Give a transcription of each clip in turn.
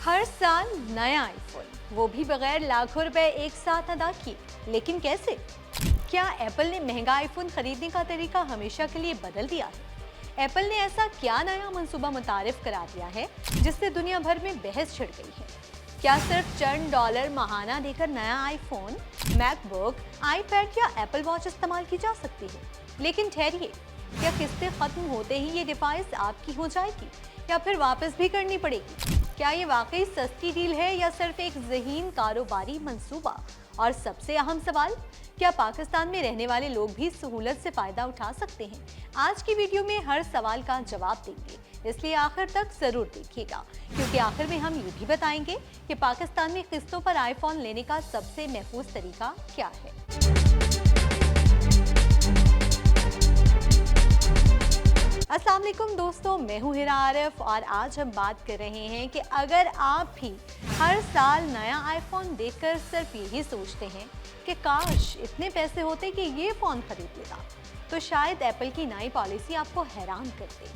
हर साल नया आईफोन, वो भी बगैर लाखों रुपए एक साथ अदा किए। लेकिन कैसे? क्या एप्पल ने महंगा आईफोन खरीदने का तरीका हमेशा के लिए बदल दिया है? एप्पल ने ऐसा क्या नया मंसूबा मुतारिफ करा दिया है जिससे दुनिया भर में बहस छिड़ गई है? क्या सिर्फ चंद डॉलर महाना देकर नया आईफोन, मैकबुक, आईपैड या एप्पल वॉच इस्तेमाल की जा सकती है? लेकिन ठहरिए, क्या किस्तें खत्म होते ही ये डिवाइस आपकी हो जाएगी या फिर वापस भी करनी पड़ेगी? क्या ये वाकई सस्ती डील है या सिर्फ एक ज़हीन कारोबारी मंसूबा? और सबसे अहम सवाल, क्या पाकिस्तान में रहने वाले लोग भी सहूलत से फायदा उठा सकते हैं? आज की वीडियो में हर सवाल का जवाब देंगे, इसलिए आखिर तक जरूर देखिएगा, क्योंकि आखिर में हम ये भी बताएंगे कि पाकिस्तान में किस्तों पर आईफोन लेने का सबसे महफूज तरीका क्या है। अस्सलाम वालेकुम दोस्तों, मैं हूं हिरा आरिफ और आज हम बात कर रहे हैं कि अगर आप भी हर साल नया आईफोन देखकर सिर्फ यही सोचते हैं कि काश इतने पैसे होते कि ये फ़ोन खरीद लेता, तो शायद एप्पल की नई पॉलिसी आपको हैरान कर दे।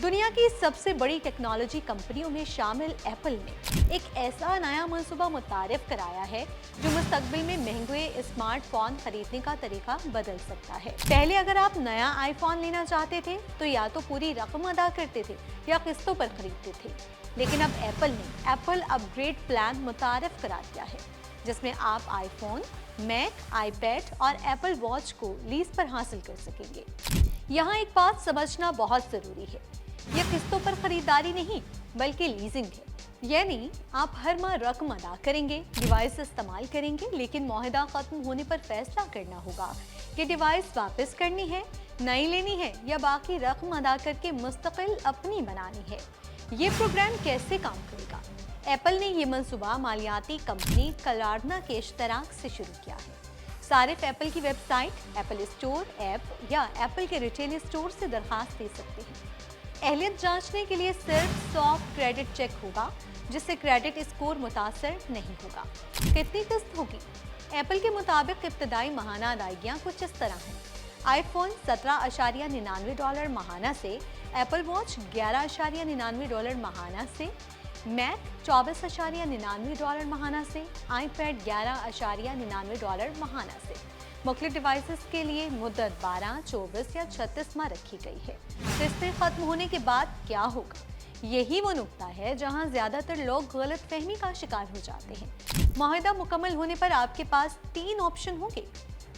दुनिया की सबसे बड़ी टेक्नोलॉजी कंपनियों में शामिल एप्पल ने एक ऐसा नया मंसूबा मुतारिफ कराया है जो मुस्तकबिल में महंगे स्मार्टफोन खरीदने का तरीका बदल सकता है। पहले अगर आप नया आईफोन लेना चाहते थे तो या तो पूरी रकम अदा करते थे या किस्तों पर खरीदते थे, लेकिन अब एप्पल ने एप्पल अपग्रेड प्लान मुतारिफ करा दिया है, जिसमें आप आईफोन, मैक, आईपैड और एप्पल वॉच को लीज पर हासिल कर सकेंगे। यहाँ एक बात समझना बहुत जरूरी है, यह किस्तों पर खरीदारी नहीं बल्कि लीजिंग है। यानी आप हर माह रकम अदा करेंगे, डिवाइस इस्तेमाल करेंगे, लेकिन मुआहदा खत्म होने पर फैसला करना होगा कि डिवाइस वापस करनी है, नई लेनी है या बाकी रकम अदा करके मुस्तकिल अपनी बनानी है। ये प्रोग्राम कैसे काम करेगा? एप्पल ने ये मंसूबा मालियाती कंपनी कलार्ना के इश्तराक से शुरू किया है। सारिफ एप्पल की वेबसाइट, एप्पल स्टोर ऐप या एप्पल के रिटेल स्टोर से दरखास्त दे सकते हैं। अहलियत जांचने के लिए सिर्फ सॉफ्ट क्रेडिट चेक होगा, जिससे क्रेडिट स्कोर मुतासर नहीं होगा। कितनी किस्त होगी? एप्पल के मुताबिक इब्तदाई महाना अदायगियाँ कुछ इस तरह हैं। आईफोन $17.99 महाना से, एप्पल वॉच $11.99 महाना से, मैक $24.99 महाना से, आईपैड $11.99 महाना से। मुख्तलिफ डिवाइसेस के लिए मुद्दत 12, 24 या 36 माह रखी गई है। किस्तें खत्म होने के बाद क्या होगा? यही वो नुक्ता है जहां ज्यादातर लोग गलत फहमी का शिकार हो जाते हैं। मुआहदा मुकम्मल होने पर आपके पास 3 ऑप्शन होंगे।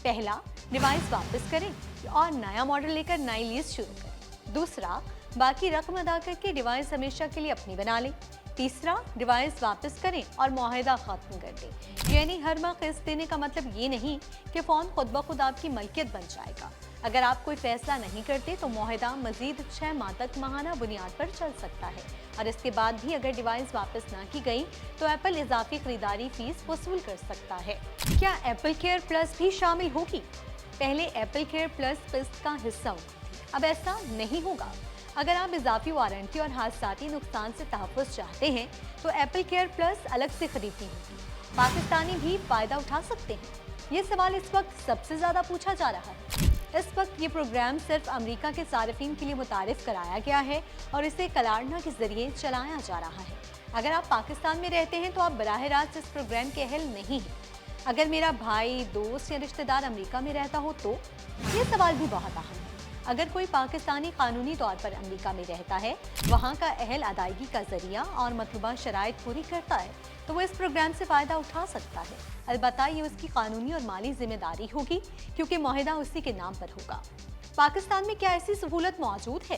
पहला, डिवाइस वापस करें और नया मॉडल लेकर नई लीज शुरू करें। दूसरा, बाकी रकम अदा करके डिवाइस हमेशा के लिए अपनी बना लें। तीसरा, डिवाइस वापस करें और मुआहदा खत्म कर दें। यानी हर माह किस्त देने का मतलब ये नहीं कि फ़ोन खुद ब खुद आपकी मलकियत बन जाएगा। अगर आप कोई फैसला नहीं करते तो मुआहदा मजीद 6 माह तक माहाना बुनियाद पर चल सकता है, और इसके बाद भी अगर डिवाइस वापस ना की गई तो एप्पल इजाफी खरीदारी फीस वसूल कर सकता है। क्या एप्पल केयर प्लस भी शामिल होगी? पहले एप्पल केयर प्लस किस्त का हिस्सा होती थी, अब ऐसा नहीं होगा। अगर आप इजाफी वारंटी और हादसाती नुकसान से तहफ़्फ़ुज़ चाहते हैं तो एप्पल केयर प्लस अलग से खरीदनी होगी। पाकिस्तानी भी फ़ायदा उठा सकते हैं? ये सवाल इस वक्त सबसे ज़्यादा पूछा जा रहा है। इस वक्त ये प्रोग्राम सिर्फ अमेरिका के सारिफीन के लिए मुतारिफ कराया गया है और इसे कलार्ना के जरिए चलाया जा रहा है। अगर आप पाकिस्तान में रहते हैं तो आप बराह रास्त इस प्रोग्राम के अहल नहीं हैं। अगर मेरा भाई, दोस्त या रिश्तेदार अमेरिका में रहता हो तो ये सवाल भी बहुत अहम है। अगर कोई पाकिस्तानी कानूनी तौर पर अमेरिका में रहता है, वहाँ का अहल अदायगी का जरिया और मतलूबा शराइत पूरी करता है, तो वो इस प्रोग्राम से फ़ायदा उठा सकता है। अलबत्ता ये उसकी कानूनी और माली जिम्मेदारी होगी, क्योंकि मुआहदा उसी के नाम पर होगा। पाकिस्तान में क्या ऐसी सहूलत मौजूद है?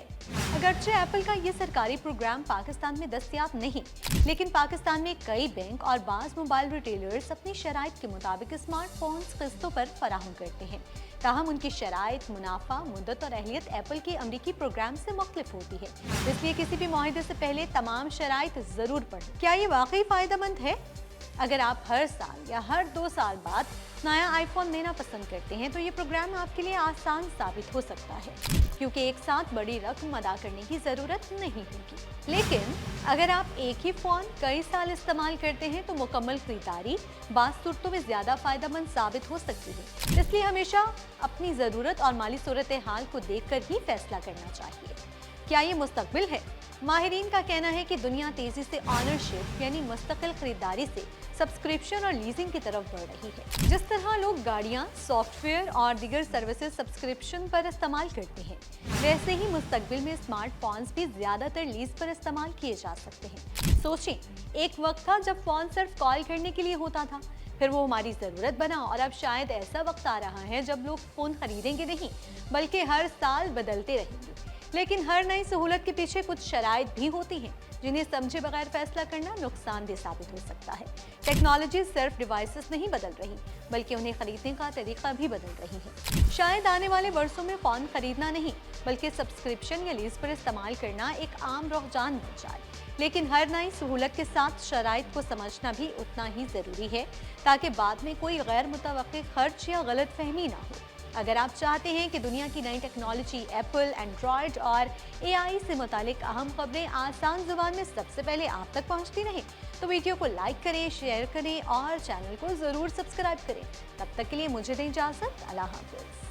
अगरचे एप्पल का ये सरकारी प्रोग्राम पाकिस्तान में दस्तयाब नहीं, लेकिन पाकिस्तान में कई बैंक और बाज़ मोबाइल रिटेलर्स अपनी शराइत के मुताबिक स्मार्टफोन्स किस्तों पर फराहम करते हैं। ताहम उनकी शराइत, मुनाफा, मुद्दत और अहलियत एप्पल के अमरीकी प्रोग्राम से मुख्तलिफ होती है, इसलिए किसी भी मुआहदे से पहले तमाम शराइत ज़रूर पढ़ें। क्या ये वाकई फ़ायदेमंद है? अगर आप हर साल या हर 2 साल बाद नया आईफोन लेना पसंद करते हैं तो ये प्रोग्राम आपके लिए आसान साबित हो सकता है, क्योंकि एक साथ बड़ी रकम अदा करने की ज़रूरत नहीं होगी। लेकिन अगर आप एक ही फ़ोन कई साल इस्तेमाल करते हैं तो मुकम्मल खरीदारी बाज़ सूरतों में ज़्यादा फ़ायदेमंद साबित हो सकती है। इसलिए हमेशा अपनी ज़रूरत और माली सूरत हाल को देख कर ही फैसला करना चाहिए। क्या ये मुस्तकबिल है? माहिरीन का कहना है कि दुनिया तेजी से ऑनरशिप यानी मुस्तकिल खरीदारी से सब्सक्रिप्शन और लीजिंग की तरफ बढ़ रही है। जिस तरह लोग गाड़ियां, सॉफ्टवेयर और दीगर सर्विसेज सब्सक्रिप्शन पर इस्तेमाल करते हैं, वैसे ही मुस्तकबिल में स्मार्टफोन्स भी ज्यादातर लीज पर इस्तेमाल किए जा सकते हैं। सोचें, एक वक्त था जब फोन सिर्फ कॉल करने के लिए होता था, फिर वो हमारी ज़रूरत बना और अब शायद ऐसा वक्त आ रहा है जब लोग फ़ोन खरीदेंगे नहीं बल्कि हर साल बदलते रहेंगे। लेकिन हर नई सहूलत के पीछे कुछ शराइत भी होती हैं जिन्हें समझे बगैर फैसला करना नुकसानदेह साबित हो सकता है। टेक्नोलॉजी सिर्फ डिवाइसेस नहीं बदल रही बल्कि उन्हें खरीदने का तरीका भी बदल रही है। शायद आने वाले वर्षों में फ़ोन खरीदना नहीं बल्कि सब्सक्रिप्शन या लीज पर इस्तेमाल करना एक आम रुझान बन जाए। लेकिन हर नई सहूलत के साथ शराइत को समझना भी उतना ही ज़रूरी है ताकि बाद में कोई गैर मुतवक्की खर्च या गलत फहमी ना हो। अगर आप चाहते हैं कि दुनिया की नई टेक्नोलॉजी, एप्पल, एंड्रॉयड और एआई से मुतालिक अहम खबरें आसान जुबान में सबसे पहले आप तक पहुंचती रहें, तो वीडियो को लाइक करें, शेयर करें और चैनल को ज़रूर सब्सक्राइब करें। तब तक के लिए मुझे दें इजाज़त। अल्लाह हाफ़िज़।